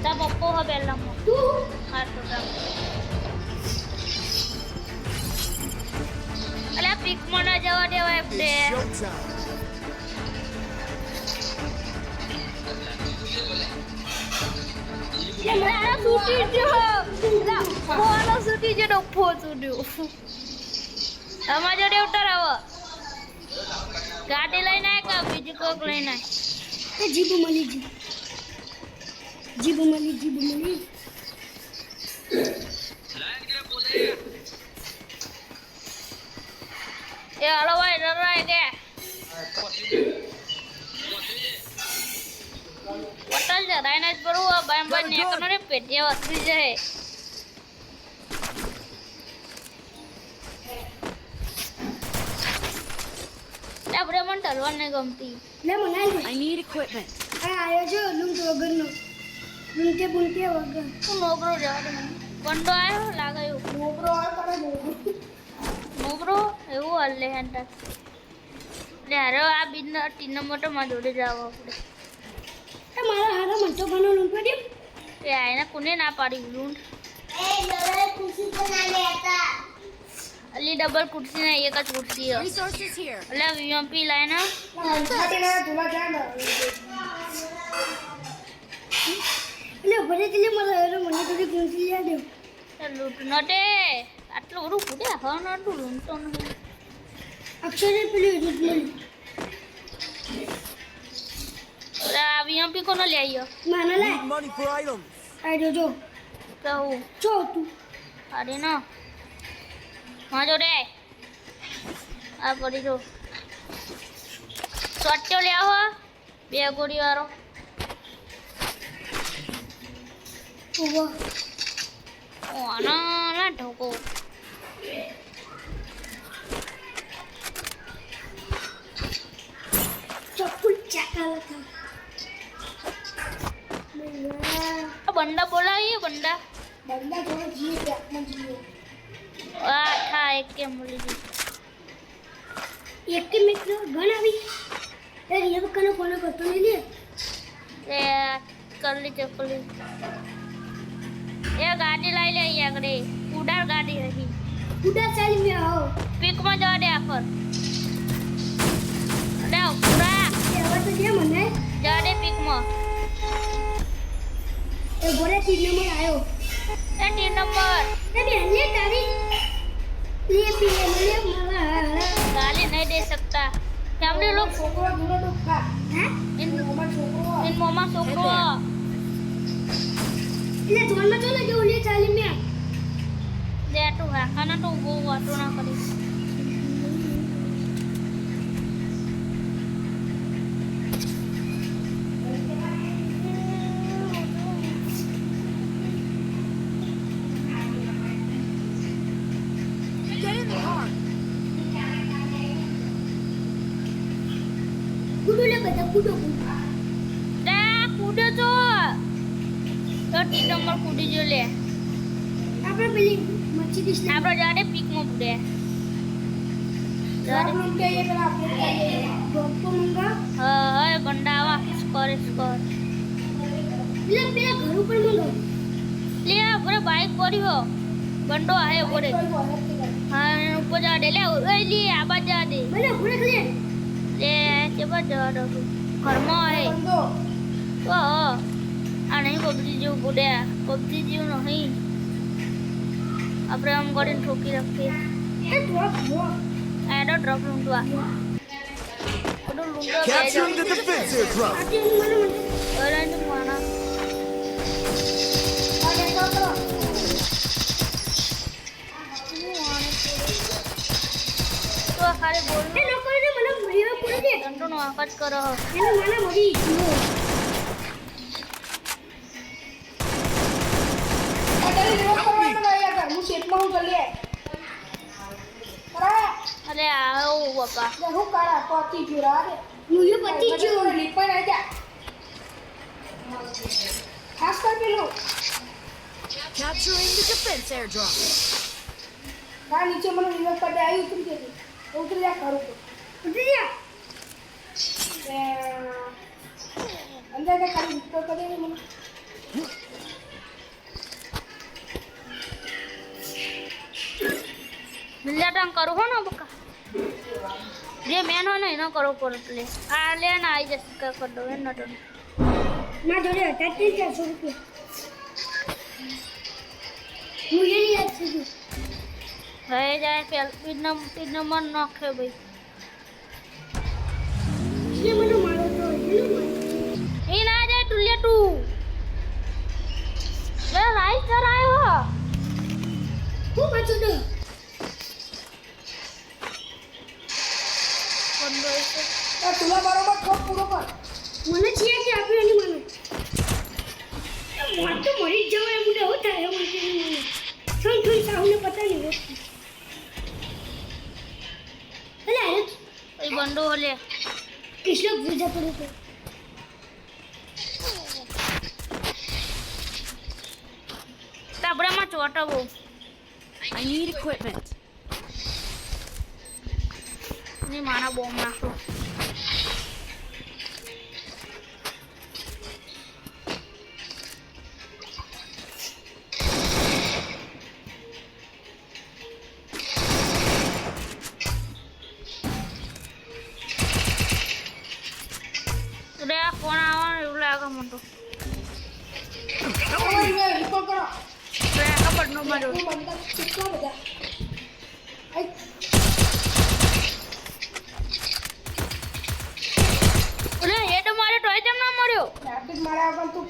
તા પપ્પો હો પહેલા તું હા તો તા અલ્યા પીકમાં ના જવા દેવાય આપણે મારા છૂટી ગયો ફોનો છૂટી ગયો ડફો છૂટ્યો અમાર જોડે ઉતર આવો ગાડી લઈને આય કા બીજું કોક લઈને આય એ જીબુ મળી જીબુ મળી એ હાલો ભાઈ ડરાય કે હોટલ જરાઈને જ બરોબર બાય બાય ને એકનો પેટિયા વસરી જાય આપણે મન તલવાર ને ગમતી લે મને આઈ I need equipment. આ આયો જો લૂંટ વગરનો લૂંટે બુંટે વગર તું નોકરો જવા દે મને બંડો આવ્યો લાગે એવું મોબરો આ કરે નોકરો એવું હલ્લે હેન્ટા લે હારો આ બિન ટીન નંબર તો માં જોડે જાવ આપણે એ મારા હારા મંચો બનો લૂંટ દે એ આયને કોને ના પાડી લૂંટ એ ડબલ ખુશી તો ના લેતા અલી ડબલ કુર્સી ને એક જ કુર્સી હે Resources here. એટલે વીએમપી લાઈન એટલે ભરે દિલે મારા હારા મને થોડી ખુશી યાદ દે લૂંટ નટે આટલું બધું કુડે હા નટું લૂંટતો નહીં અક્ષરે પેલી રૂટ મળી આ વીએમપી કોનો લઈ આવ્યો માના લે Money for items. આઈ જો કહું જો તું અરે ના માં જોડે આ પડી જો સોટ્યો લે આવો બે ગોળી વાળો ઓવા ઓના ના ઢોકો ચપ્પુ ચાકા લખા આ બંડા બોલાવીએ બંડા બંદા જોડે જીએ બેકમાં જીએ આ થા એક કે મળી ગઈ એક કે મિત્રો ઘણ આવી એ રિયા બકાનો ફોન કરતો નહીં લે એ કરલી ચકલી એ ગાડી લઈ લે અહીં આગળ ઉડાર ગાડી હતી ઉડા ચાલી મે આવો પીકમાં જવા દે આખર લે પૂરા એ હવે તો જે મને જવા દે પીકમાં એ બોરે તીન નંબર આયો એ ટીમ નંબર એ બેન લે તારી લે પી લે મારા गाली नहीं दे सकता फैमिली लोग છોકરો દુનો ડોખા હે इन મોમાં છોકરો इन मोमा सोकरो એટલે ધોનમાં તો લગે ઓલી ચાલી મે दे तो है खाना तो वो वाटो ना करी Get in the car. કુડો લે બધા કુડો दे कूदे तो टीम नंबर कूदी जो ले આપણે પેલી મર્સિડીઝ ને આપણે જાડે પીક માં કૂદે જાડે આપણે કે એ પેલા આપણે ડોક્ટર મંગા હા બંડા આવા સ્કોર લે પેલા ઘર ઉપર મંગો લે બરે બાઈક પડ્યો બંડો આહે બોરે હા ઉપર જાડે લે ઓય લે આબા જાડે મને ભૂખ લે લે કે બા જાડો ઘરમાં આહે બંદો ઓ આ નહીં પબજી જેવું કૂદે પબજી જેવું નહીં આપણે આમ કરીને ઠોકી રાખીએ એ ડ્રોપ હો એડો ડ્રોપ લૂંટવા બધું લૂંટવા Capturing the defense airdrop. આટી મને ઓરેન્જ માના આડે કરો તો ખાલી બોલ એ લોકોને મને ભરીવા પડે છે દંડોનો આકાશ કરો એને મને મરી ગયો અરે આવો બાપા મુયો પતિ ગયો Capturing the defense airdrop. નીચે મને રિવર્સ પર આવી ઉતરી જા કરું ઉતરી જા અંદર ખાલી ઉપર કરે મને નહીં ન કરો પર એટલે આ લે ને આવી જશે કા કર દો એમ નતો ના જોડે હતા 300 રૂપિયા હું એની યાદ છે હવે જાય પેલ પીડ નંબર નાખે ભાઈ એ મને મારો તો એ ના જાય તુલ્યા તું લે રાઈસ સર આવ્યો હું પાછું દે આ તુલા બરોબર ખોપ પૂરો કર મને છે કે આપ્યો એની મને મોત તો મરી જ જવાય મુડે હો થાય એવું કે છોઈ છોઈ સાહુને પતા નહીં હોત અલે એ બંડો લે કિશોર પૂજા પડે તો તાબડામાં ચોટા બહુ I need equipment. ની મારા બોમ્બ નાખો રે આ ફોન આવવાનો એવું લાગે મને તો ઓય રે રિપોર્ટ કરો રે ખબર ન માર્યો હું બંદા કેટલા બધા આઈ રે હેડ માર્યો તોય તેમ ના માર્યો મારા આગળ તું